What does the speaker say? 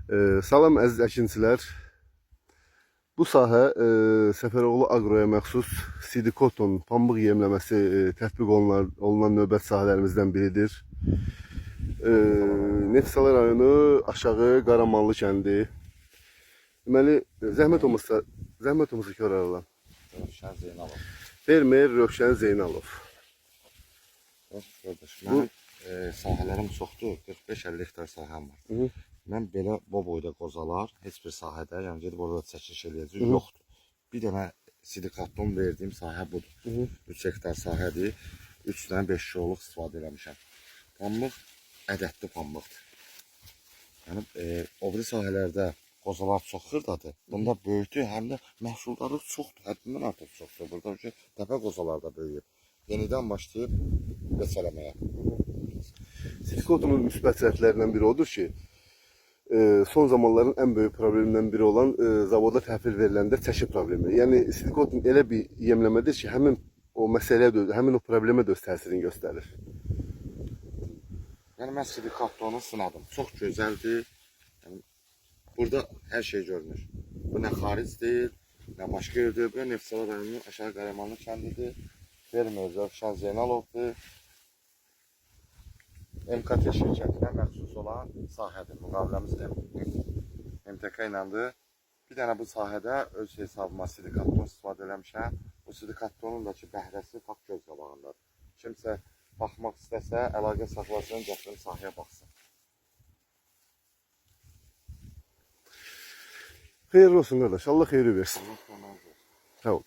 Salam əziz əkinçilər. Bu sahə Səfəroğlu Agroya məxsus sidikoton pambıq yemləməsi tətbiq olunan növbət sahələrimizdən biridir. Neftçala rayonu Aşağı Qaramanlı kəndi. Deməli, zəhmət olmasa körərlər. Rövşən Zeynalov. Fermer Rövşən Zeynalov. Qardaş, mənim sahələrim çoxdur, 45-50 hektar sahəm var. Mən belə boyda qozalar heç bir sahədə, yəni gedib orada çəkiliş eləyəcək yoxdur. Bir dənə sidikatton verdiyim sahə budur. 3 hektar sahədir. 3 dənə 5 kiloluq istifadə eləmişəm. Pambıq ədədli pambıqdır. Yəni o biri sahələrdə qozalar çox xırdadır. Bunda böyükdür, həm də məhsulları çoxdur. Həddindən artıq çoxdur. Burada ki, təpə qozalar da böyüyür. Yenidən başlayıb beçələməyə. Sidikotonun müsbət cəhətlərindən biri odur ki, son zamanların ən böyük problemindən biri olan zavoda təhvil veriləndə çəki problemi. Yəni sidikoton elə bir yemləmədir ki, həmin o məsələyə, həmin o problemə də öz təsirini göstərir. Yəni mən sidikatonu sınadım. Çox gözəldir. Yəni, burada hər şey görünür. Bu nə xaric deyil, nə başqa yerdir. Bu Neftçala rayonunun Aşağı Qaramanlı kəndidir. Fermer Rövşən Zeynalovdur. MKT şirkətinə məxsus olan sahədir. Müqaviləmiz MTK iləndir. Bir dənə bu sahədə öz hesabıma sidikatton istifadə eləmişəm. Bu sidikattonun da ki, bəhrəsi tak göz qabağındadır. Kimsə baxmaq istəsə, əlaqə saxlasın, gətirin sahəyə baxsın. Xeyirli olsun qardaş, Allah xeyri versin. Allah Sağ ol.